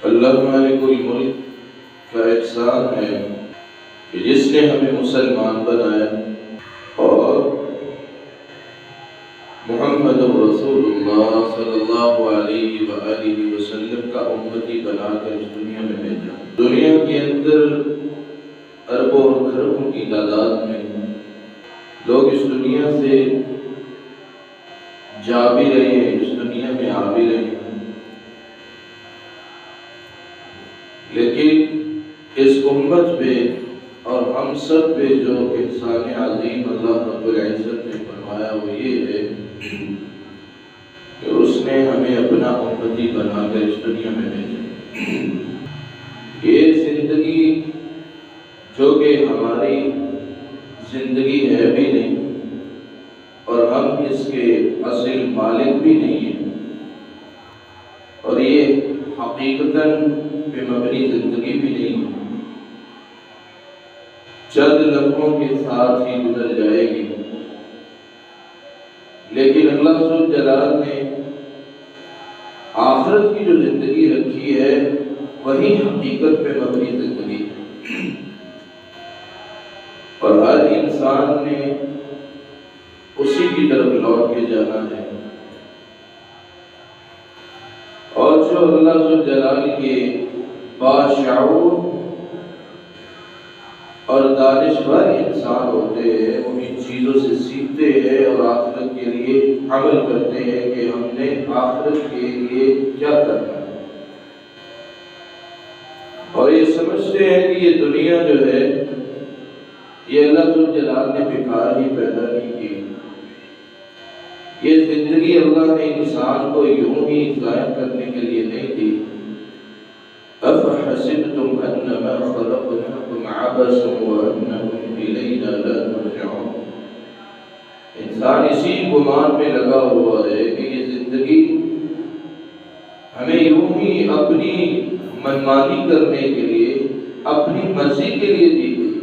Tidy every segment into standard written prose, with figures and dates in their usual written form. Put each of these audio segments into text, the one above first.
اللہ مالک الملک کا احسان ہے کہ جس نے ہمیں مسلمان بنایا اور محمد رسول اللہ صلی اللہ علیہ وآلہ وسلم کا امتی بنا کر اس دنیا میں بھیجا۔ دنیا کے اندر اربوں اور کھربوں کی تعداد میں لوگ اس دنیا سے جا بھی رہے ہیں، اس دنیا میں آ بھی رہے ہیں، لیکن اس امت پہ اور ہم سب پہ جو احسان عظیم اللہ رب العزت نے فرمایا وہ یہ ہے کہ اس نے ہمیں اپنا امتی بنا کر اس دنیا میں بھیجا۔ یہ زندگی جو کہ ہماری زندگی ہے بھی نہیں اور ہم اس کے اصل مالک بھی نہیں ہیں، اور یہ حقیقتاً پہ مبنی زندگی بھی نہیں ہے، چند لمحوں کے ساتھ ہی گزر جائے گی۔ لیکن اللہ ذوالجلال نے آخرت کی جو زندگی رکھی ہے وہی حقیقت پہ مبنی زندگی ہے، اور ہر انسان نے اسی کی طرف لوٹ کے جانا ہے۔ اور جو اللہ ذوالجلال کے باشعور اور دانشور انسان ہوتے ہیں وہ ان چیزوں سے سیکھتے ہیں اور آخرت کے لیے عمل کرتے ہیں کہ ہم نے آخرت کے لیے کیا کرنا ہے، اور یہ سمجھتے ہیں کہ یہ دنیا جو ہے یہ اللہ ذوالجلال نے بیکار ہی پیدا نہیں کی، یہ زندگی اللہ نے انسان کو یوں ہی ضائع کرنے کے لیے نہیں دی۔ أَفَحَسِبْتُمْ أَنَّمَا خَلَقْنَاكُمْ عَبَثًا وَأَنَّكُمْ إِلَيْنَا لَا تُرْجَعُونَ۔ انسان اسی گمان میں لگا ہوا ہے کہ یہ زندگی ہمیں یوں ہی اپنی منمانی کرنے کے لیے، اپنی مرضی کے لیے دی گئی،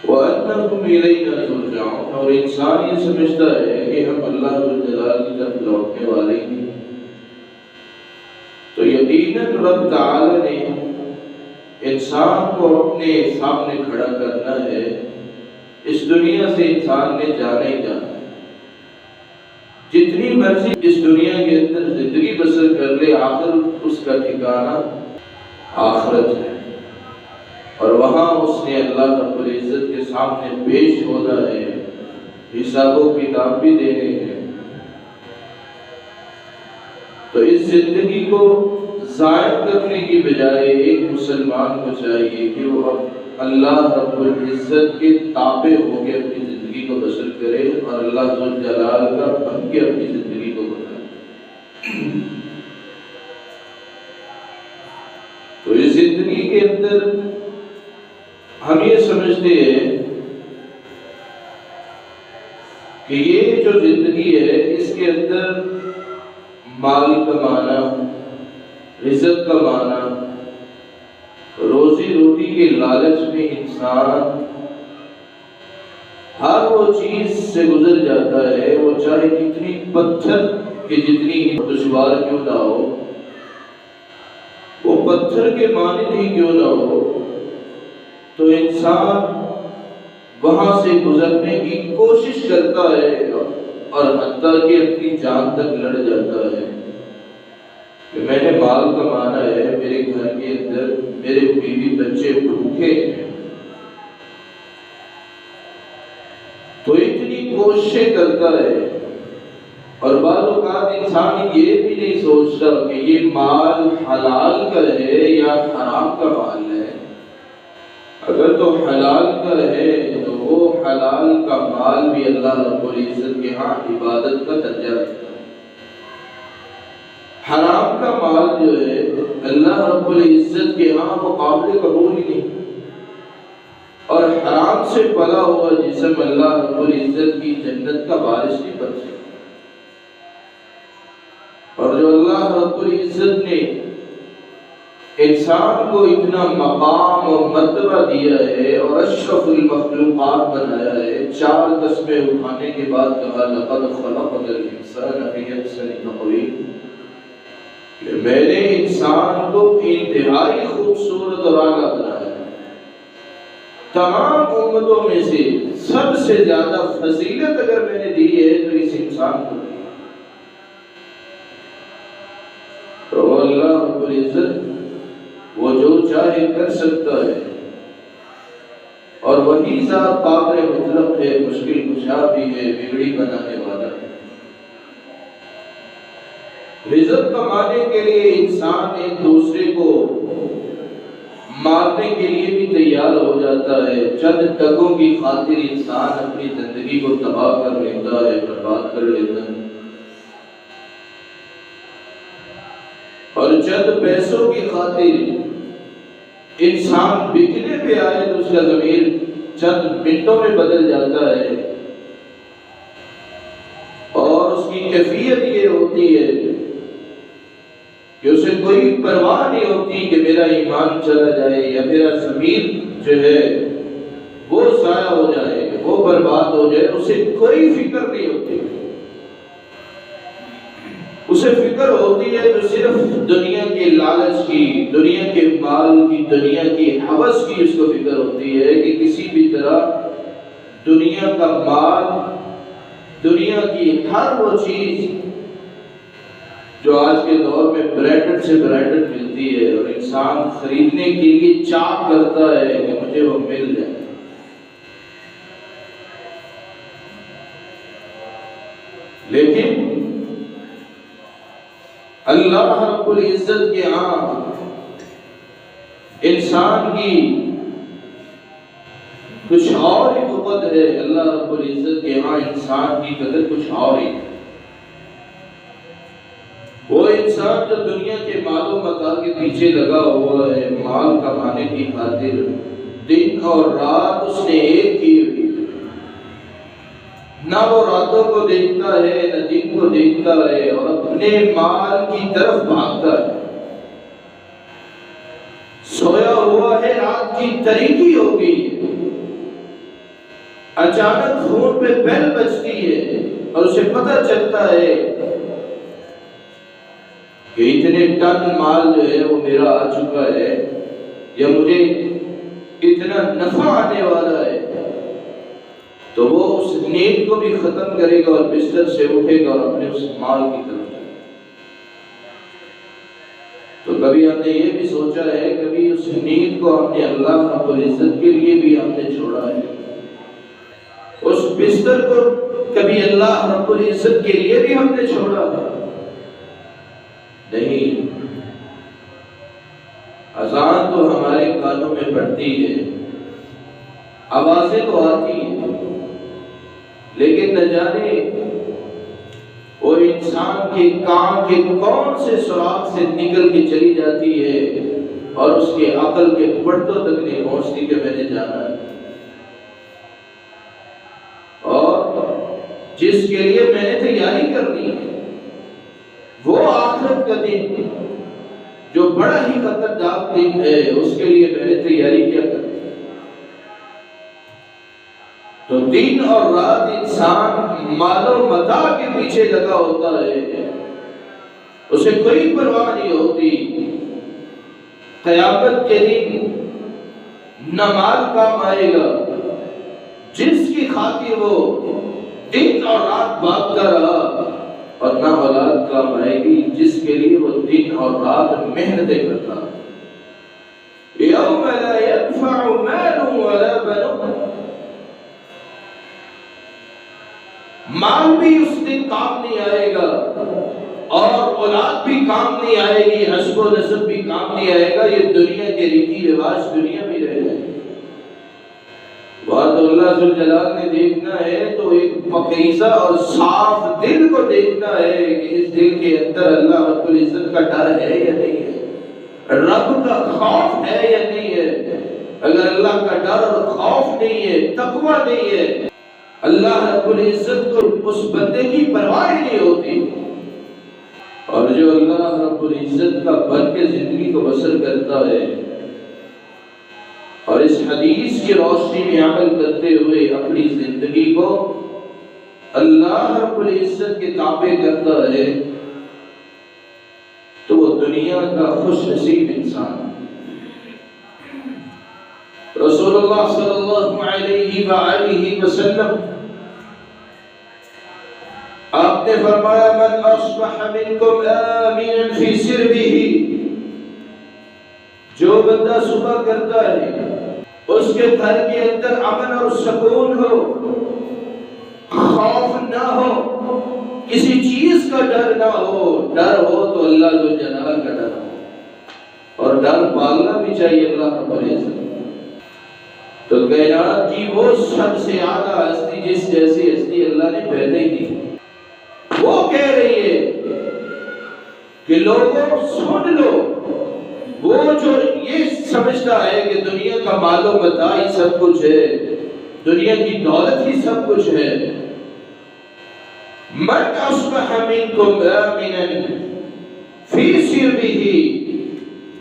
وَأَنَّكُمْ إِلَيْنَا تُرْجَعُونَ، اور انسان یہ سمجھتا ہے کہ ہم اللہ ذوالجلال کی طرف لوٹنے والے ہیں۔ تو یقیناً رب تعالی نے انسان کو اپنے سامنے کھڑا کرنا ہے، اس دنیا سے انسان نے جانا ہی جانا ہے، جتنی مرضی اس دنیا کے اندر زندگی بسر کر لے، آخر اس کا ٹھکانہ آخرت ہے، اور وہاں اس نے اللہ رب العزت کے سامنے پیش ہونا ہے، حساب و کتاب بھی دینے ہیں۔ تو اس زندگی کو ضائع کرنے کی بجائے ایک مسلمان کو چاہیے کہ وہ اب اللہ رب العزت کے تابع ہو کے اپنی زندگی کو بسر کرے اور اللہ ذوالجلال کا بن کے اپنی زندگی کو بنائے۔ تو اس زندگی کے اندر ہم یہ سمجھتے ہیں کہ یہ جو زندگی ہے اس کے اندر مال کمانا، رزق کمانا، روزی روٹی کے لالچ میں انسان ہر وہ چیز سے گزر جاتا ہے، وہ چاہے کتنی پتھر کی جتنی دشوار کیوں نہ ہو، وہ پتھر کے مانند ہی کیوں نہ ہو، تو انسان وہاں سے گزرنے کی کوشش کرتا ہے اور حتیٰ کہ اپنی جان تک لڑ جاتا ہے کہ میں نے مال کمانا ہے، میرے گھر کے اندر میرے بیوی بچے بھوکے ہیں، تو اتنی کوششیں کرتا ہے، اور بعض اوقات انسان یہ بھی نہیں سوچتا کہ یہ مال حلال کا ہے یا حرام کا مال ہے۔ اگر تو حلال کا ہے تو وہ حلال کا مال بھی اللہ رب العزت کے ہاں عبادت کا درجہ رکھتا ہے، حرام کا مال جو ہے اللہ رب العزت کے ہاں وہ قابل قبول ہی نہیں، اور حرام سے پلا ہوا جسم اللہ رب العزت کی جنت کا وارث نہیں بن سکتا۔ اور جو اللہ رب العزت نے انسان کو اتنا مقام اور مرتبہ دیا ہے اور اشرف المخلوقات بنایا ہے، 4 قسمیں اٹھانے کے بعد کہا لقد خلقنا الانسان فی احسن تقویم، کہ میں نے انسان کو انتہائی خوبصورت اور اعلیٰ بنایا، تمام امتوں میں سے سب سے زیادہ فضیلت اگر میں نے دی ہے تو اس انسان کو دی۔ تو اللہ رب العزت وہ جو چاہے کر سکتا ہے، اور وہی ذات قادر مطلق ہے، مشکل کشا بھی ہے، بگڑی بنانے والا ہے۔ رزق کمانے کے لیے انسان ایک دوسرے کو مارنے کے لیے بھی تیار ہو جاتا ہے، چند ٹکوں کی خاطر انسان اپنی زندگی کو تباہ کر لیتا ہے، برباد کر لیتا ہے، اور چند پیسوں کی خاطر انسان بکنے پہ آئے تو اس کا ضمیر چند منٹوں میں بدل جاتا ہے، اور اس کی کیفیت یہ ہوتی ہے کہ اسے کوئی پرواہ نہیں ہوتی کہ میرا ایمان چلا جائے یا میرا ضمیر جو ہے وہ ضائع ہو جائے، وہ برباد ہو جائے، اسے کوئی فکر نہیں ہوتی۔ اسے فکر ہوتی ہے تو صرف دنیا کے لالچ کی، دنیا کے مال کی، دنیا کی ہوس کی اس کو فکر ہوتی ہے کہ کسی بھی طرح دنیا کا مال، دنیا کی ہر وہ چیز جو آج کے دور میں برانڈڈ سے برانڈڈ ملتی ہے اور انسان خریدنے کے لیے چاہ کرتا ہے کہ مجھے وہ مل جائے، لیکن اللہ رب العزت کے ہاں انسان کی کچھ اور ہی قوت ہے۔ اللہ رب العزت کے ہاں انسان کی قدر کچھ اور ہی ہے۔ وہ انسان جو دنیا کے مال و متاع کے پیچھے لگا ہوا ہے، مال کمانے کی خاطر دن اور رات اس نے ایک کی ہوئی، نہ وہ راتوں کو دیکھتا ہے نہ دن کو دیکھتا ہے، اور اپنے مال کی طرف بھاگتا ہے، سویا ہوا ہے، رات کی تاریکی ہو گئی ہے، اچانک فون پہ بیل بجتی ہے اور اسے پتہ چلتا ہے کہ اتنے ٹن مال جو ہے وہ میرا آ چکا ہے، یا مجھے اتنا نفع آنے والا ہے، تو وہ اس نیند کو بھی ختم کرے گا اور بستر سے اٹھے گا اور اپنے اس مال کی طرف جائے گا۔ تو کبھی ہم نے یہ بھی سوچا ہے، کبھی اس نیند کو ہم نے اللہ رب العزت کے لیے بھی ہم نے چھوڑا ہے، اس بستر کو کبھی اللہ رب العزت کے لیے بھی ہم نے چھوڑا ہے؟ نہیں۔ اذان تو ہمارے کانوں میں پڑتی ہے، آوازیں تو آتی ہیں، لیکن نہ جانے وہ انسان کے کان کے کون سے سوراخ سے نکل کے چلی جاتی ہے اور اس کے عقل کے پردوں تک نہیں پہنچتی کہ میں نے جانا ہے، اور جس کے لیے میں نے تیاری کرنی ہے وہ آخرت کا دن جو بڑا ہی خطرناک دن ہے، اس کے لیے میں نے تیاری کیا کرنی ہے۔ تو دن اور رات انسان مال و متاع کے پیچھے لگا ہوتا ہے، اسے کوئی پرواہ نہیں ہوتی۔ قیامت کے دن نہ مال کام آئے گا، جس کی خاطر وہ دن اور رات بھاگتا رہا، اور نہ اولاد کام آئے گی، جس کے لیے وہ دن اور رات محنتیں کرتا۔ یوم لا ينفع مال ولا بنون، مال بھی اس دن کام نہیں آئے گا اور اولاد بھی کام نہیں آئے گی، حسب و نسب بھی کام نہیں آئے گا، یہ دنیا کے ریتی رواج دنیا میں رہ جائے گا۔ بات اللہ ذوالجلال نے دیکھنا ہے تو ایک پاکیزہ اور صاف دل کو دیکھنا ہے کہ اس دل کے اندر اللہ رب العزت کا ڈر ہے یا نہیں ہے، رب کا خوف ہے یا نہیں ہے۔ اگر اللہ کا ڈر اور خوف نہیں ہے، تقوی نہیں ہے، اللہ رب العزت کو اس بندے کی پرواہ نہیں ہوتی، اور جو اللہ رب العزت کا بن کے زندگی کو بسر کرتا ہے اور اس حدیث کی روشنی میں عمل کرتے ہوئے اپنی زندگی کو اللہ رب العزت کے تابع کرتا ہے، تو وہ دنیا کا خوش نصیب انسان۔ رسول اللہ صلی اللہ علیہ وآلہ وسلم آپ نے فرمایا من اصبح منکم آمنا فی سربہ، جو بندہ صبح کرتا ہے اس کے گھر کے اندر امن اور سکون ہو، خوف نہ ہو، کسی چیز کا ڈر نہ ہو، ڈر ہو تو اللہ ذو جلال کا ڈر ہو، اور ڈر پالنا بھی چاہیے اللہ رب العزت۔ تو کائنات کی وہ سب سے اعلیٰ ہستی جس جیسی ہستی اللہ نے پیدا ہی نہیں، وہ کہہ رہی ہے کہ لوگوں سن لو، وہ جو یہ سمجھتا ہے کہ دنیا کا مال و متاع ہی سب کچھ ہے، دنیا کی دولت ہی سب کچھ ہے، من اصبح منکم آمنا فی سربہ،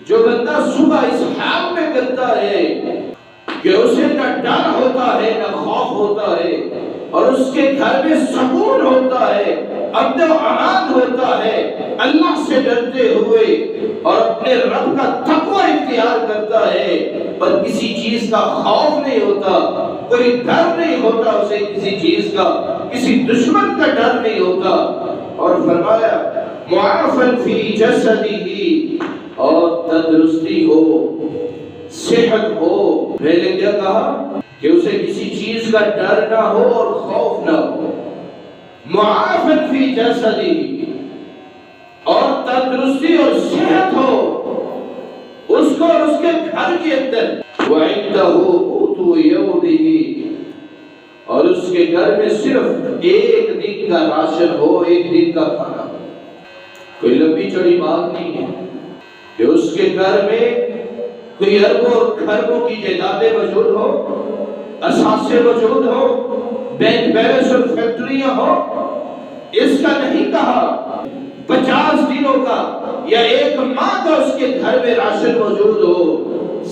جو بندہ صبح اس حال میں کرتا ہے کہ اسے نہ ڈر ہوتا ہے نہ خوف ہوتا ہے، اور اس کے گھر میں سکون ہوتا ہے، امن و امان ہوتا ہے، اللہ سے ڈرتے ہوئے اور اپنے رب کا تقوی اختیار کرتا ہے، پر کسی چیز کا خوف نہیں ہوتا، کوئی ڈر نہیں ہوتا اسے کسی چیز کا، کسی دشمن کا ڈر نہیں ہوتا۔ اور فرمایا معافن فی جسدہ، اور تندرستی ہو، صحت ہو۔ پہلے کیا کہا کہ اسے کسی چیز کا ڈر نہ ہو اور خوف نہ ہو، معافن فی جسدہ، اور تندرستی اور صحت ہو اس کو اور اس کے گھر کے اندر، وعندہ قوت یومہ، اور اس کے گھر میں صرف ایک دن کا راشن ہو، ایک دن کا کھانا ہو۔ کوئی لمبی چوڑی بات نہیں ہے کہ اس کے گھر میں کوئی اربوں اور خربوں کی جائیدادیں موجود ہو، اثاثے موجود ہو، بینک بیلنس اور فیکٹریاں ہو، اس کا نہیں کہا 50 دنوں کا یا ایک ماہ کا اس کے گھر میں راشن موجود ہو،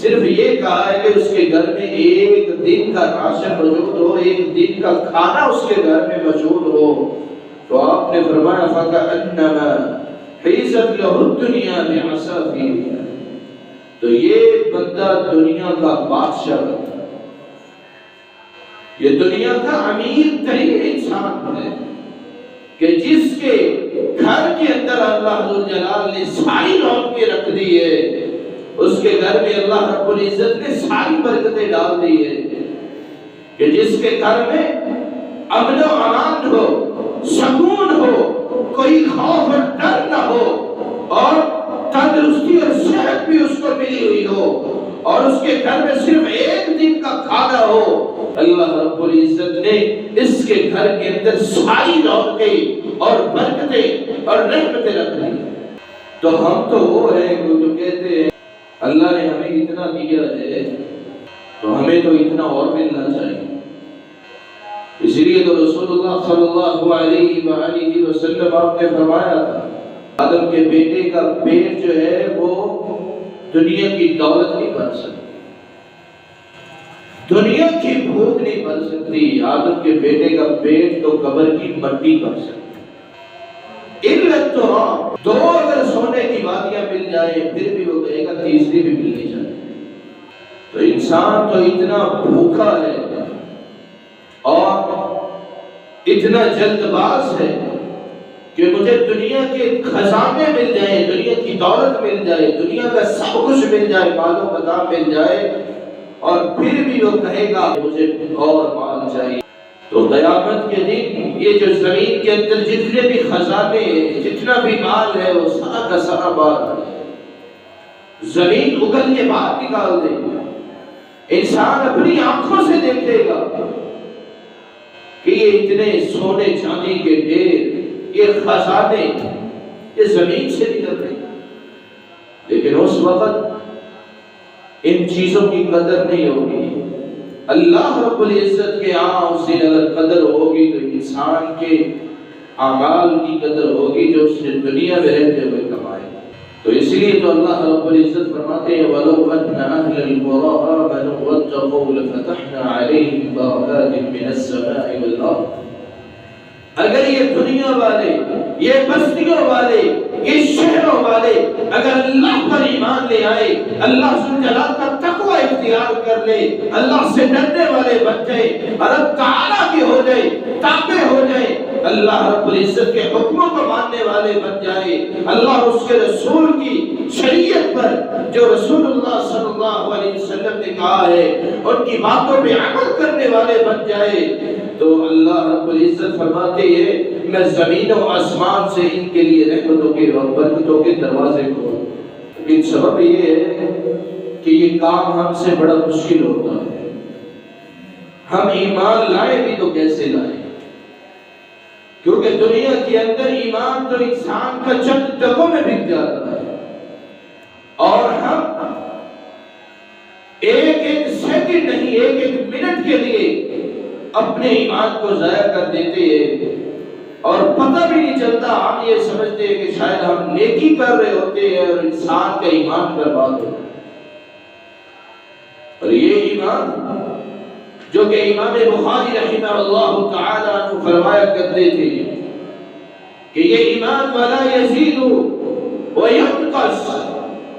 صرف یہ کہا ہے کہ اس کے گھر میں ایک دن کا راشن موجود ہو، ایک دن کا کھانا اس کے گھر میں موجود ہو۔ تو آپ نے فرمایا فَكَأَنَّمَا حِيزَتْ لَهُ الدُّنْيَا بِعَصَافِيرِهَا، تو یہ بندہ دنیا کا بادشاہ بنتا، یہ دنیا کا امیر ترین انسان ہے کہ جس کے گھر کے اندر اللہ ذو جلال نے ساری رونقیں رکھ دی ہے، اس کے گھر میں اللہ رب العزت نے ساری برکتیں ڈال دی ہے، کہ جس کے گھر میں امن و امان ہو، سکون ہو، کوئی خوف اور ڈر نہ ہو، اور تندرستی اور صحت بھی اس کو ملی ہوئی ہو، اور اس کے گھر میں صرف ایک دن کا کھانا ہو، اللہ رب العزت نے اس کے گھر کے اندر ساری رونقیں اور برکتیں اور رحمتیں رکھ دی۔ تو ہم تو وہ ہیں جو کہتے ہیں اللہ نے ہمیں اتنا دیا ہے تو ہمیں تو اتنا اور ملنا چاہیے۔ اس لیے تو رسول اللہ صلی اللہ علیہ وآلہ وسلم آپ نے فرمایا تھا آدم کے بیٹے کا پیٹ جو ہے وہ دنیا کی دولت نہیں بن سکتی، دنیا کی بھوک نہیں بن سکتی، آدم کے بیٹے کا پیٹ تو قبر کی مٹی بن سکتی۔ دو اگر سونے کی وادیاں مل جائے پھر بھی وہ کہے گا تیسری بھی ملنی چاہیے۔ تو انسان تو اتنا بھوکا ہے اور اتنا جلد باز ہے کہ مجھے دنیا کے خزانے مل جائیں، دنیا کی دولت مل جائے، دنیا کا سب کچھ مل جائے، مال و متاع مل جائے، اور پھر بھی وہ کہے گا مجھے اور مال چاہیے۔ تو قیامت کے دن یہ جو زمین کے اندر جتنے بھی خزانے، جتنا بھی مال ہے وہ سارا کا سارا بار زمین اگل کے باہر نکال دے گا۔ انسان اپنی آنکھوں سے دیکھے گا کہ یہ اتنے سونے چاندی کے ڈھیر، یہ خزانے یہ زمین سے نکل رہے ہیں، لیکن اس وقت ان چیزوں کی قدر نہیں ہوگی۔ اللہ رب العزت کے اس دن اگر قدر ہوگی تو انسان کے اعمال کی قدر ہوگی جو اس نے دنیا میں رہتے ہوئے کمائے۔ تو اس لیے تو اللہ رب العزت فرماتے ہیں وَلَوْ أَنَّ أَهْلَ الْقُرَىٰ آمَنُوا وَاتَّقَوْا لَفَتَحْنَا عَلَيْهِمْ بَرَكَاتٍ مِّنَ السَّمَاءِ وَالْأَرْضِ، اگر یہ دنیا والے، یہ بستیوں والے یہ شہروں والے اگر اللہ پر ایمان لے آئے، اللہ ذوالجلال کا تقوی اختیار کر لے، اللہ سے ڈرنے والے بن جائے، رب تعالیٰ کے ہو جائے، تابع ہو جائے، اللہ رب العزت کے حکموں کو ماننے والے بن جائے، اللہ اور اس کے رسول کی شریعت پر جو رسول اللہ صلی اللہ علیہ وسلم نے کہا ہے ان کی باتوں پہ عمل کرنے والے بن جائے، تو اللہ رب العزت فرماتے ہیں میں زمین و آسمان سے ان کے لیے رحمتوں کے اور برکتوں کے دروازے کھولوں۔ لیکن سبب یہ ہے کہ یہ کام ہم سے بڑا مشکل ہوتا ہے۔ ہم ایمان لائے بھی تو کیسے لائیں؟ کیونکہ دنیا کے اندر ایمان تو انسان کا چند ڈبوں میں بک جاتا ہے، اور ہم ایک ایک سیکنڈ نہیں، ایک ایک منٹ کے لیے اپنے ایمان کو ضائع کر دیتے ہیں، اور پتہ بھی نہیں چلتا، ہم یہ سمجھتے ہیں کہ شاید ہم نیکی کر رہے ہوتے ہیں اور انسان کا ایمان برباد ہوتا ہے۔ اور یہ ایمان جو کہ امام بخاری رحمہ اللہ تعالیٰ عنہ فرمایا کرتے تھے کہ یہ ایمان ولا یزید وینقص،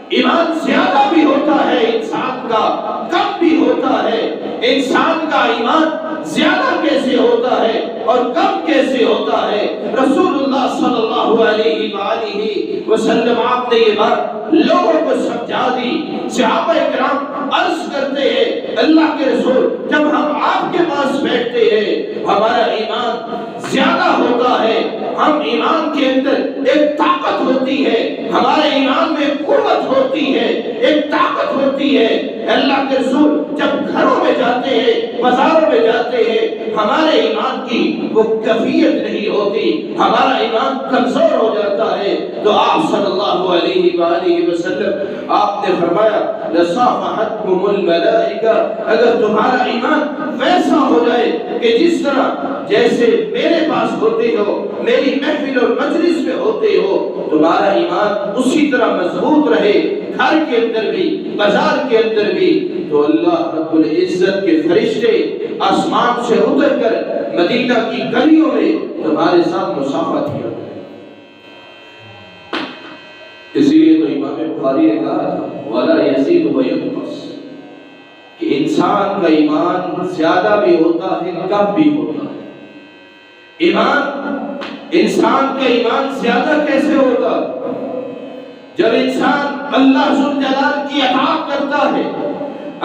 ایمان زیادہ بھی ہوتا ہے انسان کا، کم بھی ہوتا ہے۔ انسان کا ایمان زیادہ کیسے ہوتا ہے اور کم کیسے ہوتا ہے؟ رسول اللہ صلی اللہ علیہ وآلہ وسلم آپ نے یہ بات لوگوں کو سمجھا دی۔ صحابہ کرام عرض کرتے ہیں اللہ کے رسول جب ہم آپ کے پاس بیٹھتے ہیں ہمارا ایمان زیادہ ہوتا ہے، ہم ایمان کے اندر ایک طاقت ہوتی ہے، ہمارے ایمان میں قوت ہوتی ہے، ایک طاقت ہوتی ہے۔ اللہ کے رسول جب گھروں میں جاتے ہیں، بازاروں میں جاتے ہیں، ہمارے ایمان کی وہ کیفیت نہیں ہوتی، ہمارا ایمان کمزور ہو جاتا ہے، تو آپ صلی اللہ علیہ وآلہ وسلم آپ نے فرمایا لصافحتکم الملائکہ، اگر تمہارا ایمان ویسا ہو جائے کہ جس طرح جیسے میرے پاس ہوتے ہو، میری محفل اور مجلس میں ہوتے ہو، تمہارا ایمان اسی طرح مضبوط رہے، گھر کے اندر بھی بازار کے اندر بھی، تو اللہ رب العزت کے فرشتے آسمان سے اتر کر مدینہ کی گلیوں میں تمہارے ساتھ مصافحت کیا۔ اسی لیے تو امام بخاری نے کہا تھا وَلَا يَزِيدُ وَيَنْقُصُ، کہ انسان کا ایمان زیادہ بھی ہوتا ہے، کم بھی ہوتا ہے۔ انسان کا ایمان زیادہ کیسے ہوتا؟ جب انسان اللہ ذوالجلال کی اطاعت کرتا ہے،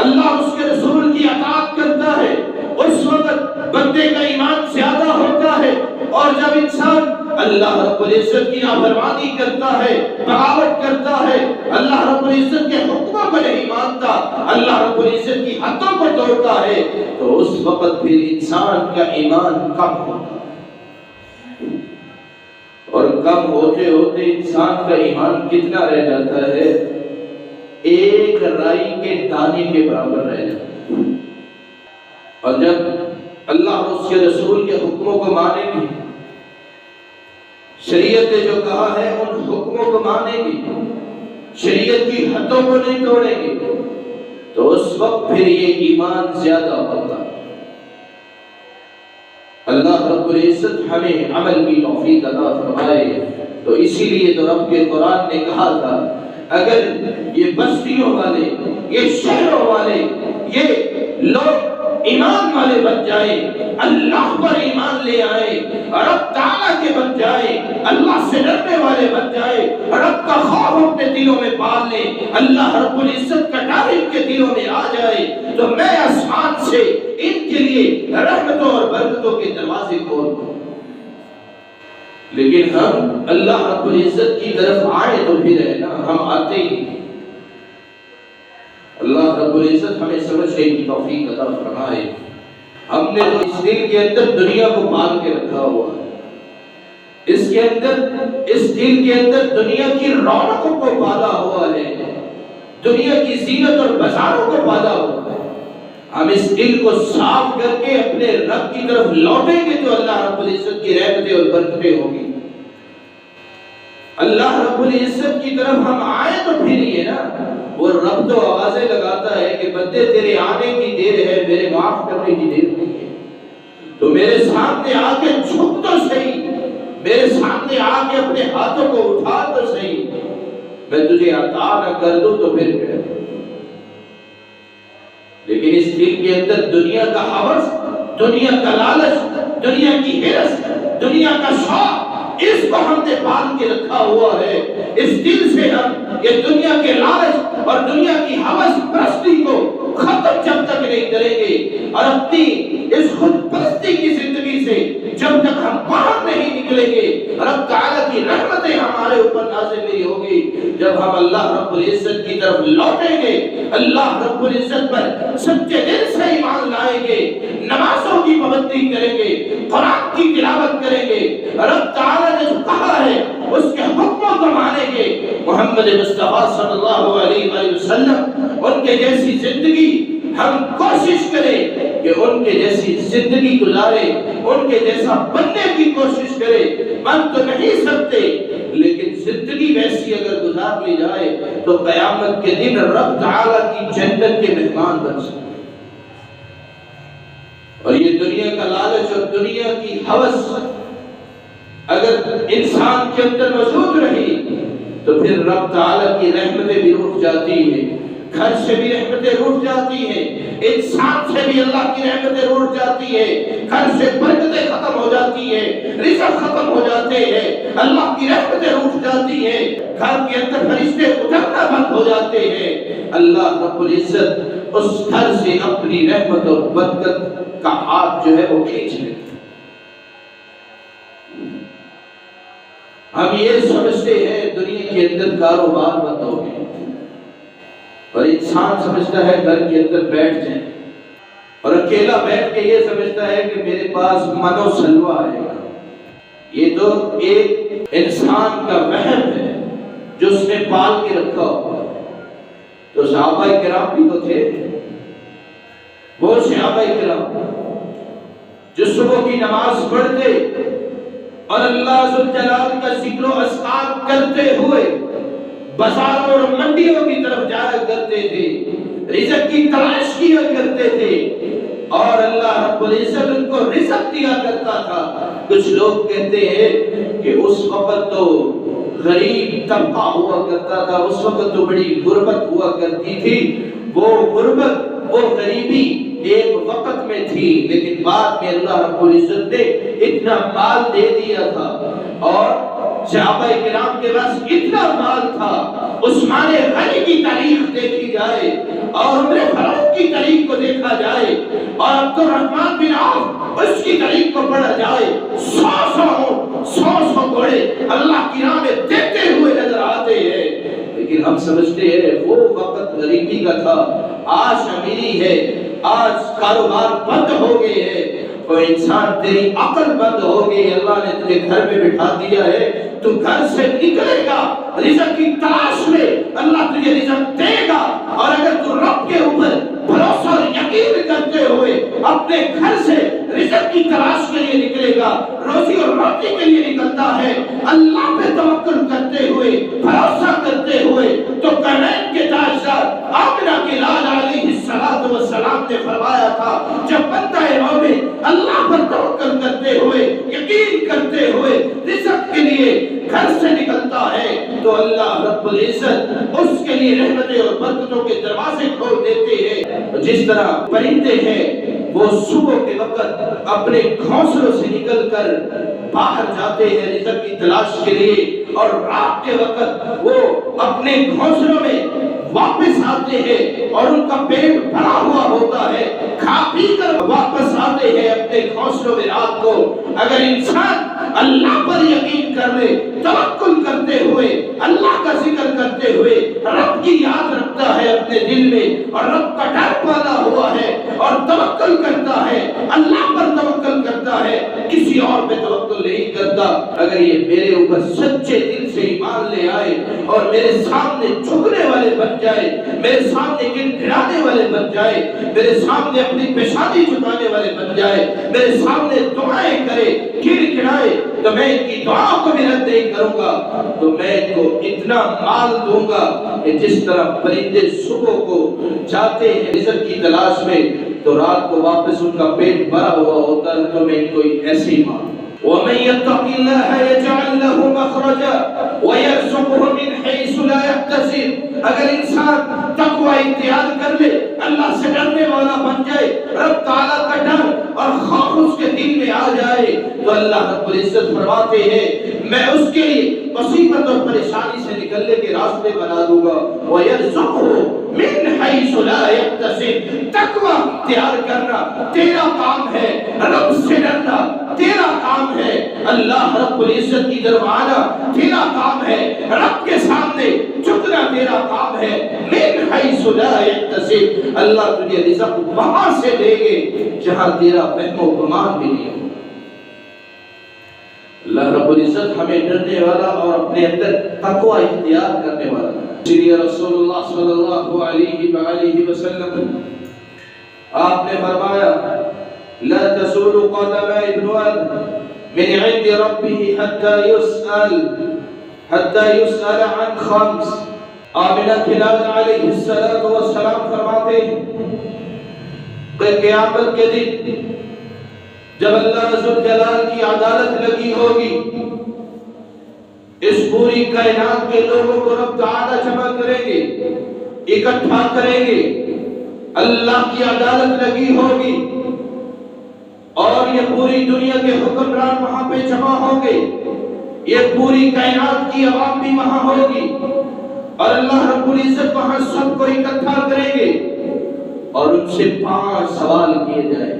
اللہ اس کے رسول کی اطاعت کرتا ہے، اس وقت بندے کا ایمان زیادہ ہوتا ہے۔ اور جب انسان اللہ رب العزت کی نافرمانی کرتا ہے، بغاوت کرتا ہے، اللہ رب العزت کے حکموں کو نہیں مانتا، اللہ رب العزت کی حدوں کو توڑتا ہے، تو اس وقت پھر انسان کا ایمان کم ہوتا ہے، اور کم ہوتے ہوتے انسان کا ایمان کتنا رہ جاتا ہے؟ ایک رائی کے دانے کے برابر رہ جاتا ہے۔ اور جب اللہ اور اس کے رسول کے حکموں کو مانیں گے، شریعت نے جو کہا ہے ان حکموں کو مانیں گے، شریعت کی حدوں کو نہیں توڑیں گے، تو اس وقت پھر یہ ایمان زیادہ ہوتا ہے۔ اللہ رب العزت ہمیں عمل کی توفیق عطا فرمائے۔ تو اسی لیے تو رب کے قرآن نے کہا تھا اگر یہ بستیوں والے، یہ شہروں والے، یہ لوگ ایمان والے بن جائیں، اللہ پر ایمان لے آئے، رب تعالیٰ کے بن جائے، اللہ سے ڈرنے والے بن جائے، رب کا خوف اپنے دلوں میں پال لے، اللہ رب العزت کا ڈر ان کے دلوں میں آ جائے، تو میں آسمان سے ان کے لیے رحمتوں اور برکتوں کے دروازے کھول دوں۔ لیکن ہم اللہ رب العزت کی طرف آئے تو پھر ہے نا، ہم آتے ہی نہیں۔ اللہ رب العزت ہمیں سمجھنے کی توفیق عطا فرمائے۔ ہم نے تو اس دل کے اندر دنیا کو پال کے رکھا ہوا ہے، اس دل کے اندر دنیا کی رونقوں کو پالا ہوا ہے، دنیا کی زینت اور بازاروں کو پالا ہوا ہے۔ ہم اس دل کو صاف کر کے اپنے رب کی طرف لوٹیں گے تو اللہ رب العزت کی رحمتیں اور برکتیں ہوگی۔ اللہ رب العزت کی طرف ہم آئے تو پھر یہ نا، وہ رب تو آوازیں لگاتا ہے کہ بندے تیرے آنے کی دیر ہے، میرے معاف کرنے کی دیر نہیں ہے، تو میرے سامنے آ کے جھک تو صحیح، میرے سامنے آ کے اپنے ہاتھوں کو اٹھا تو صحیح، میں تجھے عطا نہ کر دوں تو پھر کیا؟ لیکن اس دل کے اندر دنیا کا ہوس، دنیا کا لالچ، دنیا کی ہرس، دنیا کا شوق، اس کو ہم نے پال کے رکھا ہوا ہے۔ اس دل سے ہم یہ دنیا کے لالچ اور دنیا کی ہوس پرستی کو ختم جب تک نہیں کریں گے، اور اپنی اس خود پرستی کی زندگی سے جب تک ہم باہر نہیں نکلیں گے، رب تعالیٰ کی رحمتیں ہمارے اوپر نازل نہیں ہوگی۔ جب ہم اللہ رب العزت کی طرف لوٹیں گے، اللہ رب العزت پر سچے دل سے ایمان لائیں گے، نمازوں کی پابندی کریں گے، قرآن کی تلاوت کریں گے، رب تعالیٰ نے جو کہا ہے اس کے حکموں کو مانیں گے، محمد مصطفیٰ صلی اللہ علیہ وآلہ وسلم ان کے جیسی زندگی ہم کوشش کریں کہ ان کے جیسی زندگی گزاریں، ان کے جیسا بننے کی کوشش کریں۔ بن تو نہیں سکتے، لیکن زندگی ویسی اگر گزار لی جائے تو قیامت کے دن رب تعالیٰ کی جنت کے مہمان بن سکتے۔ اور یہ دنیا کا لالچ اور دنیا کی ہوس اگر انسان کے اندر موجود رہی تو پھر رب تعالیٰ کی رحمتیں بھی رک جاتی ہیں، گھر سے بھی رحمتیں روٹ جاتی ہیں، انسان سے بھی اللہ کی رحمتیں روٹ جاتی ہیں، گھر سے برکتیں ختم ہو جاتی ہیں، رزق ختم ہو جاتے ہیں، اللہ کی رحمتیں روٹ جاتی ہیں، گھر کے اندر فرشتے اترنا بند ہو جاتے ہیں۔ اللہ رب العزت اس گھر سے اپنی رحمت اور برکت کا ہاتھ جو ہے وہ کھینچ لیتے۔ ہم یہ سمجھتے ہیں دنیا کے اندر کاروبار بند ہو گئے، اور انسان سمجھتا ہے گھر کے اندر بیٹھ جائیں، اور اکیلا بیٹھ کے یہ سمجھتا ہے کہ میرے پاس من و سلوہ آئے گا۔ یہ تو ایک انسان کا وہم ہے جو اس نے پال کے رکھا ہوا۔ تو صحابہ کرام بھی تو تھے، وہ صحابہ کرام جو صبح کی نماز پڑھتے اور اللہ ذوالجلال کا ذکر و اذکار کرتے ہوئے بازاروں اور منڈیوں کی طرف جایا کرتے تھے، رزق کی تلاش کیا کرتے تھے، اور اللہ رب العزت ان کو رزق دیا کرتا تھا۔ کچھ لوگ کہتے ہیں کہ اس وقت تو غریب طبقہ ہوا کرتا تھا، اس وقت تو بڑی غربت ہوا کرتی تھی۔ وہ غربت، وہ غریبی ایک وقت میں تھی، لیکن بعد میں اللہ رب العزت نے اتنا مال دے دیا تھا، اور صحابہ کرام کے پاس اتنا مال تھا۔ عثمان غنی کی تاریخ دیکھی جائے اور عمر فاروق کی تاریخ کو دیکھا جائے اور عبد الرحمن بن عوف اس کی تاریخ کو پڑھا جائے، سو گھوڑے اللہ کی راہ میں دیتے ہوئے نظر آتے ہیں۔ لیکن ہم سمجھتے ہیں وہ وقت غریبی کا تھا، آج امیری ہے، آج کاروبار بند ہو گئے ہیں۔ تو انسان تیری عقل بند ہو گئی، اللہ نے تجھے گھر میں بٹھا دیا ہے، تو گھر سے نکلے گا رزق کی تلاش میں، اللہ تجھے رزق دے گا۔ اور اگر تو رب کے اوپر بھروسہ اور یقین کرتے ہوئے اپنے گھر سے رزق کی تلاش کے لیے نکلے گا، روزی اور روٹی کے لیے نکلتا ہے، اللہ پہ توکل کرتے ہوئے، بھروسہ کرتے ہوئے، تو کائنات کے تاجدار آمنہ کے لال علیہ السلام نے فرمایا تھا، جب بندہ مومن اللہ پر توکل کرتے ہوئے، یقین کرتے ہوئے رزق کے لیے گھر سے نکلتا ہے تو اللہ رب العزت اس کے لیے رحمتیں اور برکتوں کے دروازے کھول دیتے ہیں۔ جس طرح پرندے ہیں وہ صبح کے وقت اپنے گھونسلوں سے نکل کر باہر جاتے ہیں رزق کی تلاش کے لیے، اور رات کے وقت وہ اپنے گھونسلوں میں واپس آتے ہیں اور ان کا پیٹ بھرا ہوا ہوتا ہے، کھا پی کر واپس آتے ہیں اپنے گھونسلوں میں رات کو۔ اگر انسان اللہ پر یقین کر لے، توکل کرتے ہوئے، اللہ کا ذکر کرتے ہوئے، رب کی یاد رکھتا ہے اپنے دل میں، اور رب کا ڈر پیدا ہوا ہے، اور توکل کرتا ہے، اللہ پر توکل کرتا ہے، کسی اور پہ توکل نہیں کرتا۔ اگر یہ میرے اوپر سچے دل سے ایمان لے آئے اور میرے سامنے جھکنے والے بن جائے، میرے سامنے گڑگڑانے والے بن جائے، میرے سامنے اپنی پیشانی جھکانے والے بن جائے، میرے سامنے دعائیں کرے، گڑگڑائے، تو میں ان کی دعاؤں کو بھی رد نہیں کروں گا، تو میں ان کو اتنا مال دوں گا کہ جس طرح پرندے صبح کو جاتے ہیں رزق کی تلاش میں تو رات کو واپس ان کا پیٹ بھرا ہوا ہوتا ہے، تو میں ان کو ایسے ہی مال ومن يتق الله يجعل له مخرجا ويرزقه من حيث لا يحتسب. اگر انسان تقوی اختیار کر لے، اللہ سے ڈرنے والا بن جائے، رب تعالیٰ کا ڈر اور خوف اس کے دل میں آ جائے، تو اللہ رب العزت فرماتے ہیں میں اس کے لیے مصیبت اور پریشانی سے نکلنے کے راستے بنا دوں گا. وَيَرْزُقْهُ مِنْ حَيْثُ لَا يَحْتَسِبُ. تقوی اختیار کرنا تیرا کام ہے، رب سے ڈرنا تیرا کام ہے، اللہ رب العزت کی طرف آنا تیرا کام ہے، رب کے سامنے جھکنا تیرا کام ہے. مِنْ حَيْثُ لَا يَحْتَسِبُ. اللہ تجھے رزق وہاں سے دے گے جہاں تیرا فہم و گمان بھی نہیں ہو. اللہ رب العزت ہمیں ڈرنے والا اور اپنے اندر تقوی اختیار کرنے والا. اسی لیے رسول اللہ صلی اللہ علیہ وآلہ وسلم آپ نے فرمایا لا تزول قدم ابن آدم من عند ربه حتى يسأل عن خمس. آمنہ کھلال علیہ السلام فرماتے ہیں کہ قیامت کے دن جب اللہ ذوالجلال کی عدالت لگی ہوگی، اس پوری کائنات کے لوگوں کو رب تعالیٰ جمع کریں گے، اکٹھا کریں گے، اللہ کی عدالت لگی ہوگی اور یہ پوری دنیا کے حکمران وہاں پہ جمع ہوں گے، یہ پوری کائنات کی عوام بھی وہاں ہوگی اور اللہ رب العزت وہاں سب کو اکٹھا کریں گے اور ان سے 5 سوال کیے جائیں.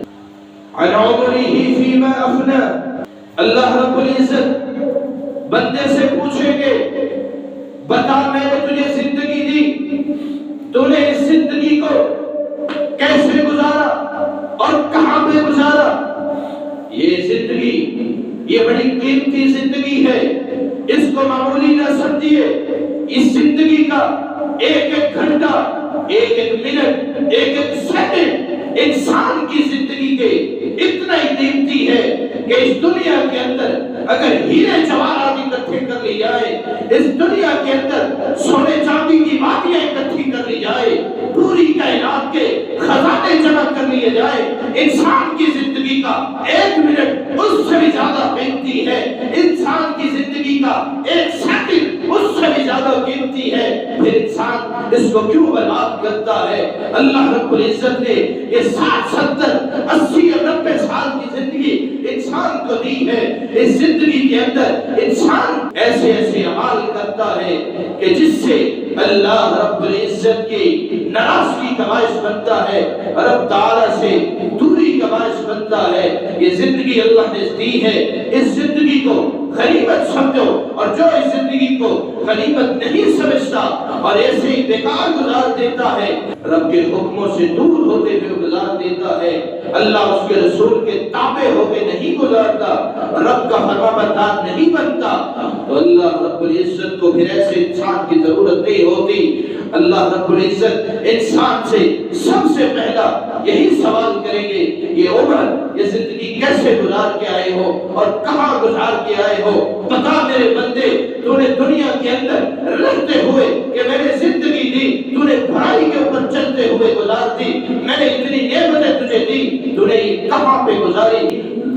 عن عمره فيما افنى. اللہ رب العزت بندے سے پوچھیں گے بتا میں نے تجھے زندگی دی، تو نے اس زندگی کو کیسے گزارا اور کہاں پہ گزارا. یہ زندگی یہ بڑی قیمتی زندگی ہے، اس کو معمولی نہ سمجھیے. اس زندگی کا ایک ایک گھنٹہ، ایک ایک منٹ، ایک ایک سیکنڈ انسان کی زندگی کے اتنا ہی قیمتی ہے کہ اس دنیا کے اندر اگر ہیرے جواہرات اکٹھے کر لی جائے، اس دنیا کے اندر سونے چاندی کی وادیاں اکٹھی کر لی جائے، پوری کائنات کے خزانے جمع کر لیے جائے، انسان کی زندگی کا ایک منٹ اس سے بھی زیادہ قیمتی ہے، انسان کی زندگی کا ایک سیکنڈ اس سے بھی زیادہ قیمتی ہے. پھر انسان اس کو کیوں برباد کرتا ہے؟ اللہ رب العزت نے یہ 60 70 80 اور 90 سال کی زندگی انسان کو دی ہے. اس زندگی کے اندر انسان ایسے ایسے اعمال کرتا ہے کہ جس سے اللہ رب العزت کی ناراضگی کا باعث بنتا ہے، رب تعالیٰ سے دوری کا باعث بنتا ہے. یہ زندگی اللہ نے دی ہے، اس زندگی کو غنیمت سمجھو، اور جو اس زندگی کو غنیمت نہیں سمجھتا اور ایسے ہی بیکار گزار دیتا ہے، رب کے حکموں سے دور ہوتے ہوئے گزار دیتا ہے، اللہ اس کے رسول کے تابع ہو کے نہیں گزارتا، رب کا فرمانبردار نہیں بنتا، تو اللہ رب العزت کو پھر ایسے انسان کی ضرورت نہیں ہوتی. اللہ رب العزت انسان سے سب سے پہلا یہی سوال کریں گے یہ عمر، یہ زندگی کیسے گزار کے آئے ہو اور کہاں گزار کے آئے ہو. بتا میرے بندے، تو نے دنیا کے اندر رہتے ہوئے کہ میں نے زندگی دی، تو نے بھرائی کے اوپر چلتے ہوئے گزار دی، میں نے اتنی نعمتیں تجھے دی، تو نے یہ کہاں پہ گزاری.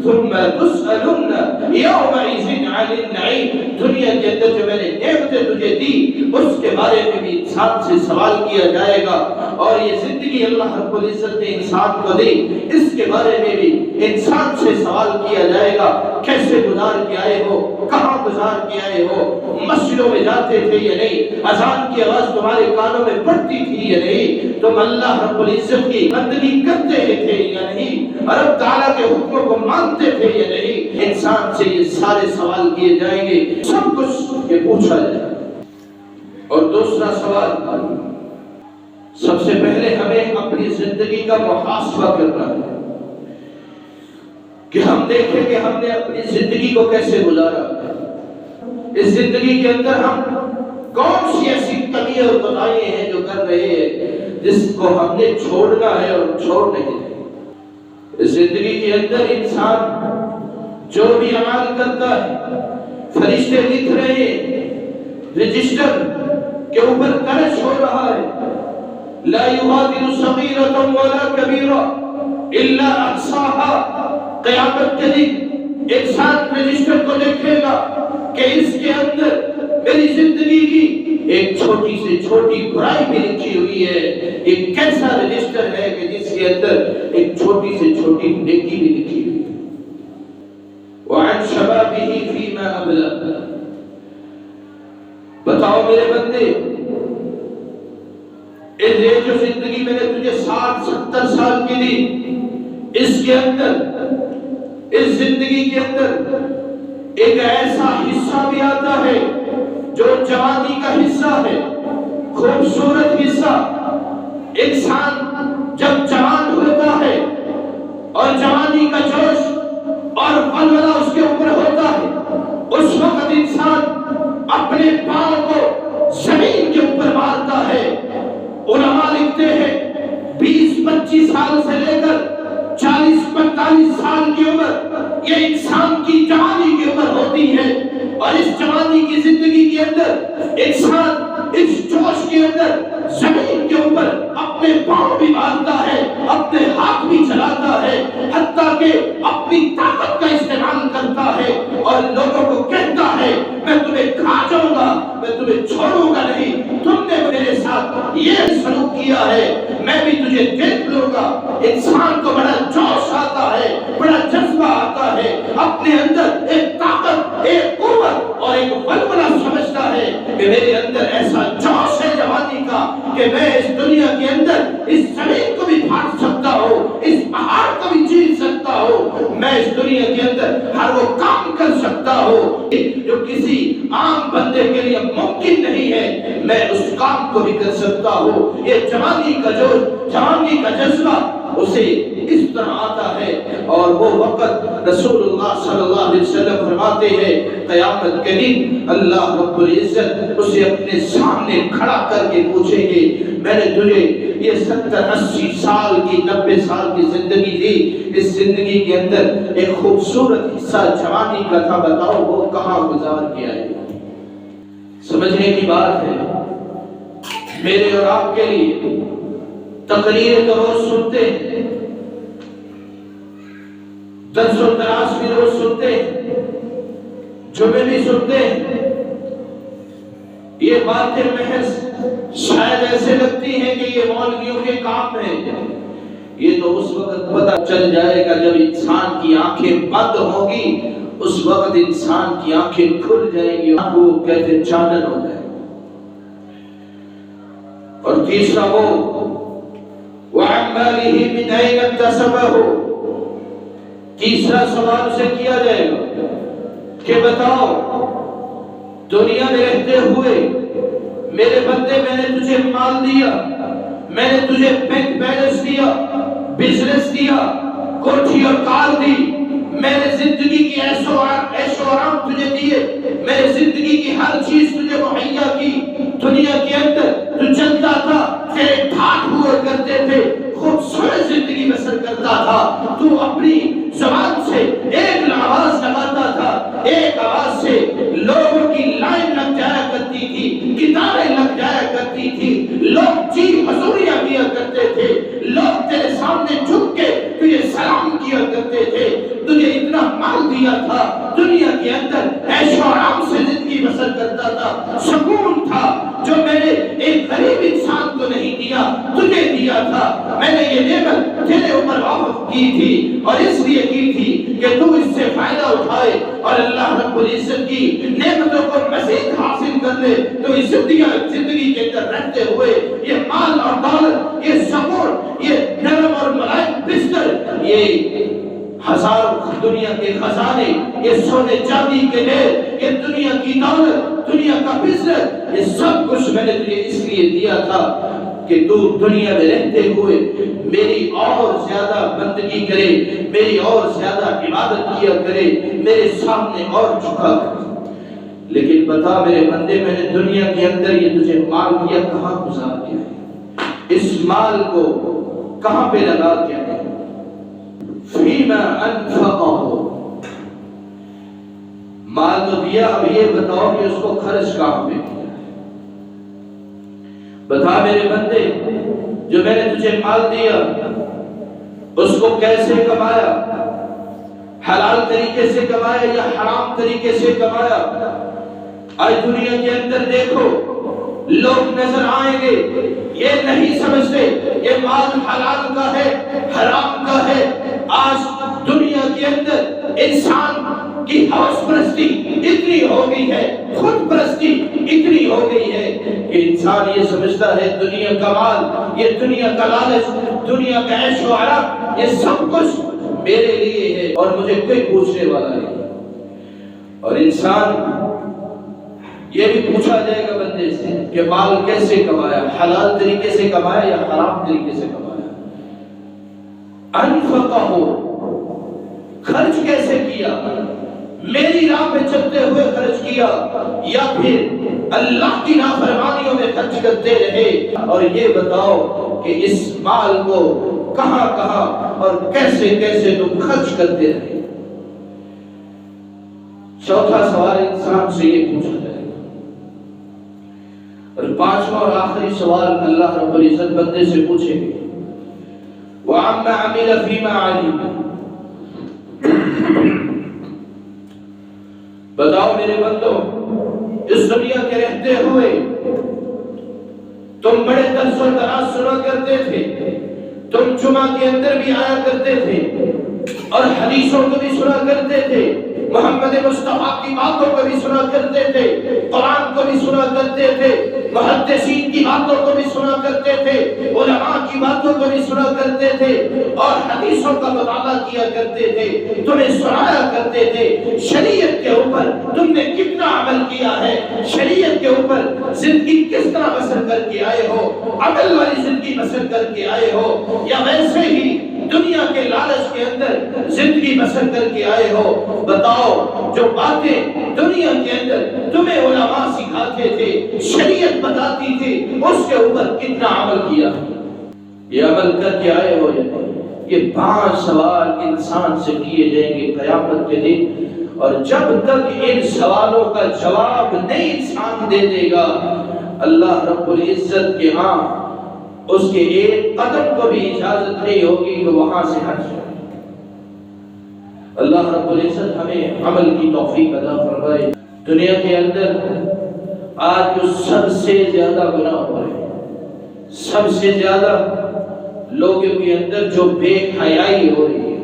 ثم تسألن يومئذ عن النعيم. دنیا کے اندر جو میں نے نعمتیں تجھے دی اس کے بارے میں بھی انسان سے سوال کیا جائے گا، اور یہ زندگی اللہ رب العزت نے انسان کو دی، اس کے بارے میں بھی انسان سے سوال کیا جائے گا. کیسے گزار کے آئے ہو، کہاں گزار کے آئے ہو، مسجدوں میں جاتے تھے یا نہیں، اذان کی آواز تمہارے کانوں میں پڑتی تھی یا نہیں، تم اللہ رب العزت کی بندگی کرتے تھے یا نہیں، رب تعالیٰ کے حکموں کو مانتے تھے یا نہیں. انسان سے یہ سارے سوال کیے جائیں گے، سب کچھ یہ پوچھا جائے گا. اور دوسرا سوال، سب سے پہلے ہمیں اپنی زندگی کا محاسبہ کرنا ہے کہ ہم دیکھیں کہ ہم نے اپنی زندگی کو کیسے گزارا. اس زندگی کے اندر ہم کون سی ایسی کمی اور کوتاہیاں ہیں جو کر رہے ہیں جس کو ہم نے چھوڑنا ہے اور چھوڑ نہیں ہے. اس زندگی کے اندر انسان جو بھی عمل کرتا ہے، فرشتے لکھ رہے ہیں، رجسٹر کے اوپر درج ہو رہا ہے. لا يغادر صغيرة ولا كبيرة الا احصاها. قیامت کے دن انسان رجسٹر کو دیکھے گا کہ اس کے اندر میری زندگی کی ایک چھوٹی سے چھوٹی برائی بھی لکھی ہوئی ہے. ایک کیسا رجسٹر ہے کہ جس کے اندر ایک چھوٹی سے چھوٹی نیکی بھی لکھی ہوئی ہے. وعن شبابہ فیما ابلغ. بتاؤ میرے بندے، یہ جو زندگی میں نے تجھے 60-70 سال کی دی، اس کے اندر، اس زندگی کے اندر ایک ایسا حصہ بھی آتا ہے جو جوانی کا حصہ ہے، خوبصورت حصہ. انسان جب جوان ہوتا ہے اور جوانی کا جوش اور ولولہ اس کے اوپر ہوتا ہے، اس وقت انسان اپنے پاؤں کو زمین کے اوپر مارتا ہے. علماء لکھتے ہیں 20-25 سال سے لے کر 40-45 سال کی عمر یہ انسان کی جوانی کی عمر ہوتی ہے. اور اس جوانی کی زندگی کے اندر انسان اس جوش کے اندر زمین کے اوپر اپنے پاؤں بھی مارتا ہے، اپنے ہاتھ بھی چلاتا ہے، حتیٰ کہ اپنی طاقت کا استعمال کرتا ہے اور لوگوں کو کہتا ہے میں تمہیں کھا جاؤں گا، میں تمہیں چھوڑوں گا نہیں، تم نے میرے ساتھ یہ سلوک کیا ہے، میں بھی تجھے دیکھ لوں گا. انسان کو بڑا جوش آتا ہے، بڑا جذبہ آتا ہے، اپنے اندر ایک طاقت، ایک قوت اور ایک ولولہ سمجھتا ہے کہ میرے اندر ایسا جوش ہے جوانی کا کہ میں اس دنیا کے اندر اس زمین کو بھی پھاڑ سکتا ہوں، اس پہاڑ کو بھی چیر سکتا ہوں، میں اس دنیا کے اندر ہر وہ کام کر سکتا ہوں جو کسی عام بندے کے لیے ممکن نہیں ہے، میں اس کام کو بھی کر سکتا ہوں. یہ جوانی کا جوش، جوانی کا جذبہ اسے اس طرح آتا ہے. اور وہ وقت رسول اللہ صلی اللہ علیہ وسلم فرماتے ہیں قیامت کے دن اللہ رب العزت اسے اپنے سامنے کھڑا کر کے پوچھیں گے میں نے تجھے یہ 70-80 سال کی 90 سال کی زندگی دی، اس زندگی کے اندر ایک خوبصورت حصہ جوانی کا تھا، بتاؤ وہ کہاں گزار کیا ہے؟ سمجھنے کی بات ہے. میرے اور آپ کے لیے تقریریں تو روز سنتے ہیں، درس و دراس بھی روز سنتے ہیں، جمعے بھی سنتے ہیں. یہ باتیں محض شاید ایسے لگتی ہیں کہ یہ مولویوں کے کام ہے. یہ تو اس وقت پتہ چل جائے گا جب انسان کی آنکھیں بند ہوں گی، اس وقت انسان کی آنکھیں کھل جائیں گی، وہ کہتے چانن ہو جائے. اور تیسرا وہ وَعَنْ مَالِهِ مِنْ أَيْنَ اكْتَسَبَهُ. تیسرا سوال سے کیا جائے گا کہ بتاؤ دنیا میں رہتے ہوئے میرے بندے میں نے تجھے مال دیا، میں نے تجھے بینک بیلنس دیا، بزنس دیا، کوٹھی اور کار دی، میں نے زندگی کی عیش و آرام تجھے دیے، میں نے زندگی کی ہر چیز تجھے مہیا کی. دنیا کے اندر تو چلتا تھا، تیرے ٹھاٹ ہوا کرتے تھے، خوبصورت زندگی بسر کرتا تھا، تو اپنی زبان سے ایک آواز لگاتا تھا، ایک آواز سے لوگوں کی لائن لگ جایا کرتی تھی، کتابیں لگ جایا کرتی تھی، لوگ جی حضوریاں کیا کرتے تھے، لوگ تیرے سامنے جھک کے تجھے سلام کیا کرتے تھے. تجھے اتنا مال دیا تھا، دنیا کے اندر عیش و آرام سے زندگی بسر کرتا تھا، سکون تھا جو میں نے ایک غریب انسان کو نہیں دیا، تجھے دیا تھا. میں نے یہ نعمت تیرے اوپر واقف کی تھی اور اس لیے کی تھی کہ تو اس سے فائدہ اٹھائے اور اللہ رب العزت کی نعمتوں کو مزید حاصل کر لے. تو اس زندگی کے اندر رہتے ہوئے یہ مال اور دولت، یہ سکون، یہ نرم اور ملائم بستر، یہ ہزاروں دنیا کے خزانے، یہ سونے چاندی کے ڈھیر، یہ دنیا کی دولت، دنیا کا بزنس، یہ سب کچھ میں نے تجھے اس لیے دیا تھا کہ تو دنیا میں رہتے ہوئے میری اور زیادہ بندگی کرے، میری اور زیادہ عبادت کیا کرے، میرے سامنے اور جھکا کرے. لیکن بتا میرے بندے میں نے دنیا کے اندر یہ تجھے مال دیا، کہاں گزار کیا ہے؟ اس مال کو کہاں پہ لگا کیا ہے؟ فیما انفقہ. مال تو دیا، اب یہ بتاؤ کہ اس کو خرچ کہاں پہ کیا؟ بتا میرے بندے جو میں نے تجھے مال دیا اس کو کیسے کمایا؟ حلال طریقے سے کمایا یا حرام طریقے سے کمایا؟ آج دنیا کے اندر دیکھو، لوگ نظر آئیں گے، یہ نہیں سمجھتے یہ مال حلال کا ہے حرام کا ہے۔ آج دنیا کے اندر انسان کی ہوس پرستی اتنی ہو گئی ہے، خود پرستی اتنی ہو گئی ہے کہ انسان یہ سمجھتا ہے دنیا کا مال، یہ دنیا کا لالچ، دنیا کا عیش و آرام، یہ سب کچھ میرے لیے ہے اور مجھے کوئی پوچھنے والا نہیں۔ اور انسان یہ بھی پوچھا جائے گا بندے سے کہ مال کیسے کمایا، حلال طریقے سے کمایا یا حرام طریقے سے کمایا؟ انفقہ ہو، خرچ کیسے کیا؟ میری راہ پہ چلتے ہوئے خرچ کیا یا پھر اللہ کی نافرمانیوں میں خرچ کرتے رہے؟ اور یہ بتاؤ کہ اس مال کو کہاں کہاں اور کیسے کیسے تم خرچ کرتے رہے؟ چوتھا سوال انسان سے یہ پوچھا جائے گا۔ اور پانچواں اور آخری سوال اللہ رب العزت بندے سے پوچھے گے، وَعَمَّا عَمِلَ فِيمَا عَلِمَ، بتاؤ میرے بندو، اس دنیا کے رہتے ہوئے تم بڑے درس و دراز سنا کرتے تھے، تم جمعہ کے اندر بھی آیا کرتے تھے اور حدیثوں کو بھی سنا کرتے تھے، محمد مصطفیٰ کی باتوں کو بھی سنا کرتے تھے، قرآن کو بھی سنا کرتے تھے، محدثین کی باتوں کو بھی سنا کرتے تھے، علماء کی باتوں کو بھی سنا کرتے تھے اور حدیثوں کا مطالعہ کیا کرتے تھے، تمہیں سنایا کرتے تھے۔ شریعت کے اوپر تم نے کتنا عمل کیا ہے؟ شریعت کے اوپر زندگی کس طرح بسر کر کے آئے ہو؟ عمل والی زندگی بسر کر کے آئے ہو یا ویسے ہی دنیا کے لالچ کے اندر زندگی بسر کر کے آئے ہو؟ بتاؤ، جو باتیں دنیا کے اندر تمہیں علماء سکھاتے تھے، شریعت بتاتی تھی، اس کے اوپر کتنا عمل کیا؟ یہ عمل کر کے آئے ہو یا نہیں؟ یہ 5 سوال انسان سے کیے جائیں گے قیامت کے دن، اور جب تک ان سوالوں کا جواب نہیں انسان دے دے گا، اللہ رب العزت کے ہاں اس کے ایک قدم کو بھی اجازت نہیں ہوگی کہ وہاں سے ہٹ جائے۔ اللہ رب العزت ہمیں عمل کی توفیق عطا فرمائے۔ دنیا کے اندر آج جو سب سے زیادہ گناہ ہو رہے ہیں، سب سے زیادہ لوگوں کے اندر جو بے حیائی ہو رہی ہے،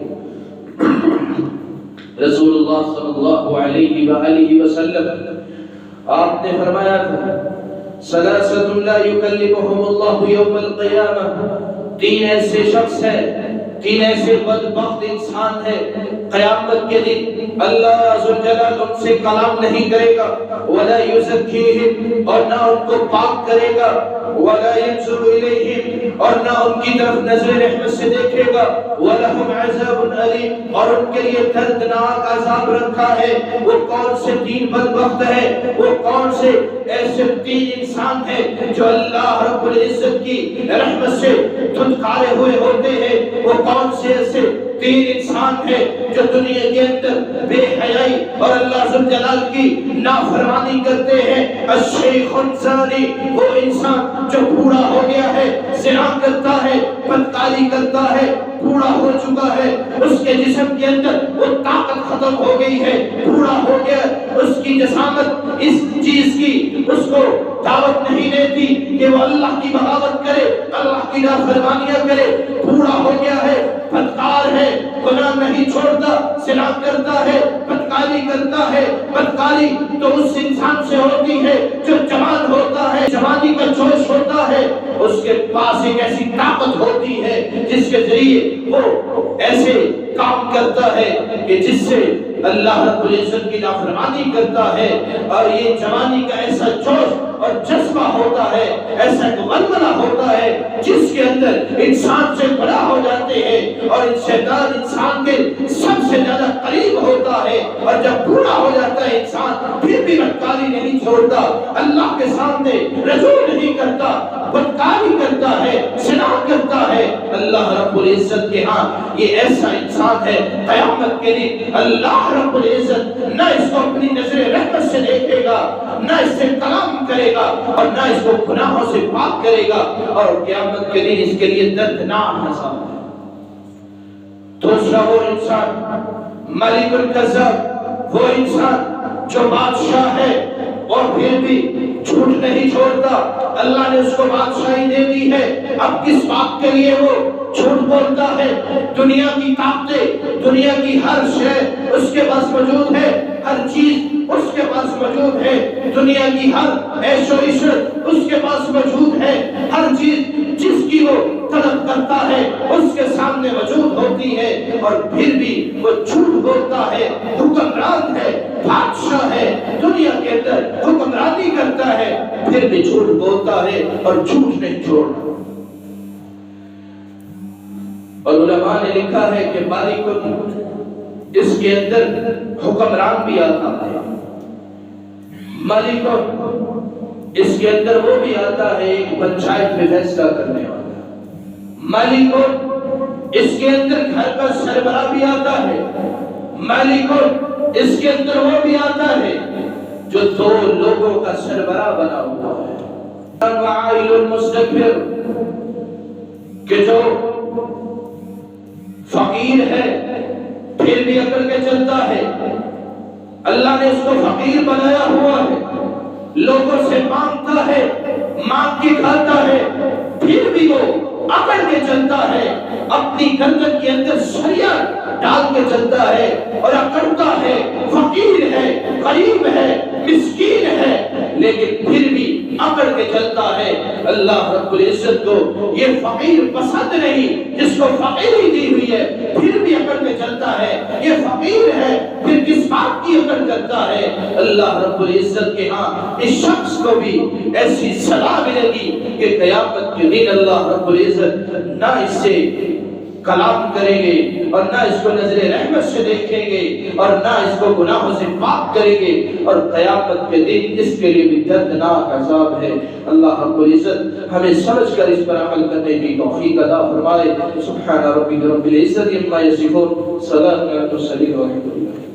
رسول اللہ صلی اللہ علیہ وآلہ وسلم آپ نے فرمایا تھا، ثلاثۃ لا یکلمہم اللہ یوم القیامہ، 3 ایسے شخص ہیں، 3 ایسے بدبخت انسان ہیں، قیامت کے دن اللہ عز و جل ان سے کلام نہیں کرے گا، ولا یزکیہم، اور نہ ان کو پاک کرے گا، ولا ینظر الیہم، اور نہ ان کی طرف نظر رحمت سے دیکھے گا، ولہم عذاب علیم، اور ان کے لیے دردناک عذاب رکھا ہے۔ وہ کون سے 3 بدبخت ہیں؟ وہ کون سے ایسے 3 انسان ہیں جو اللہ رب العزت کی رحمت سے دھتکارے ہوئے ہوتے ہیں؟ وہ کون سے ایسے 3 انسان ہیں جو دنیا کے اندر بے حیائی اور اللہ ذو الجلال کی نافرمانی کرتے ہیں؟ الشیخ الزانی، وہ انسان جو بوڑھا ہو گیا ہے، زنا کرتا ہے، بدکاری کرتا ہے، بوڑھا ہو چکا ہے، اس کے جسم کے اندر وہ طاقت ختم ہو گئی ہے، بوڑھا ہو گیا، اس کی جسامت اس چیز کی اس کو دعوت نہیں دیتی کہ وہ اللہ کی بغاوت کرے، اللہ کی نافرمانیاں کرے، بوڑھا ہو گیا ہے، بدکار ہے، گناہ نہیں چھوڑتا، زنا کرتا ہے، بدکاری کرتا ہے۔ بدکاری تو اس انسان سے ہوتی ہے جو جوان ہوتا ہے، جوانی کا جوش ہوتا ہے، اس کے پاس ایک ایسی طاقت ہوتی ہے جس کے ذریعے وہ ایسے کام کرتا ہے کہ جس سے اللہ رب العزت کی نافرمانی کرتا ہے، اور یہ جوانی کا ایسا جوش اور جذبہ ہوتا ہے، ایسا ولولہ ہوتا ہے جس کے اندر انسان سے بڑا ہو جاتے ہیں اور شیطان انسان کے سب سے زیادہ قریب ہوتا ہے، اور جب بوڑھا ہو جاتا ہے انسان پھر بھی بدکاری نہیں چھوڑتا، اللہ کے سامنے رجوع نہیں کرتا، بدکاری کرتا ہے، زنا کرتا ہے۔ اللہ رب العزت کے ہاں یہ ایسا انسان ہے، قیامت کے دن اللہ رب العزت نہ اس کو اپنی نظر رحمت سے دیکھے گا، نہ اس سے کلام کرے گا، اور نہ اس کو گناہوں سے پاک کرے گا، اور قیامت کے دن اس کے لیے دردناک عذاب ہے۔ دوسرا وہ انسان ملک الکذب وہ انسان جو بادشاہ ہے اور پھر بھی جھوٹ نہیں چھوڑتا. اللہ نے اس کو بادشاہی دے دی ہے، اب کس بات کے لیے وہ جھوٹ بولتا ہے؟ دنیا کی طاقتیں، دنیا کی ہر شے اس کے پاس موجود ہے، ہر چیز اس کے پاس موجود ہے، دنیا کی ہر عیش و عشرت اس کے پاس موجود ہے، ہر چیز جس کی وہ طلب کرتا ہے اس کے سامنے موجود ہوتی ہے، اور پھر بھی وہ جھوٹ بولتا ہے. حکمران ہے، بادشاہ ہے، دنیا کے اندر حکمرانی کرتا ہے، پھر بھی جھوٹ بولتا ہے اور جھوٹ نہیں چھوڑتا. اور علماء نے لکھا ہے کہ مالک اس کے اندر حکمران بھی آتا ہے، مالک اس کے اندر وہ بھی آتا ہے ایک پنچایت میں فیصلہ کرنے والا. مالک اس کے اندر گھر کا سربراہ بھی آتا ہے. مالک اس کے اندر وہ بھی آتا ہے جو دو لوگوں کا سربراہ بنا ہوا ہے. وعائل المستكبر کہ جو فقیر ہے پھر بھی اکڑ کے چلتا ہے. اللہ نے اس کو فقیر بنایا ہوا ہے، لوگوں سے مانگتا ہے، مانگ کے کھاتا ہے، پھر بھی وہ اکڑ کے چلتا ہے، اپنی گردن کے اندر سریا ڈال کے چلتا ہے اور اکڑتا ہے. فقیر ہے، غریب ہے، مسکین ہے، لیکن پھر بھی اکڑ کے چلتا ہے. اللہ رب العزت کو یہ فقیر پسند نہیں جس کو فقیری دی ہوئی ہے پھر بھی اکڑ کے چلتا ہے. یہ فقیر ہے پھر کس بات کی اکڑ کرتا ہے؟ اللہ رب العزت کے ہاں اس شخص کو بھی ایسی سزا ملے گی کہ قیامت کے دن اللہ رب العزت نہ اس سے کلام کریں گے اور نہ اس کو نظر رحمت سے دیکھیں گے اور نہ اس کو گناہوں سے پاک کریں گے، اور قیامت کے دن اس کے لیے بھی دردناک عذاب ہے. اللہ رب العزت ہمیں سمجھ کر اس پر عمل کرنے کی توفیق عطا فرمائے. سبحان ربک رب العزت عما یصفون، سلام علی المرسلین والحمد للہ.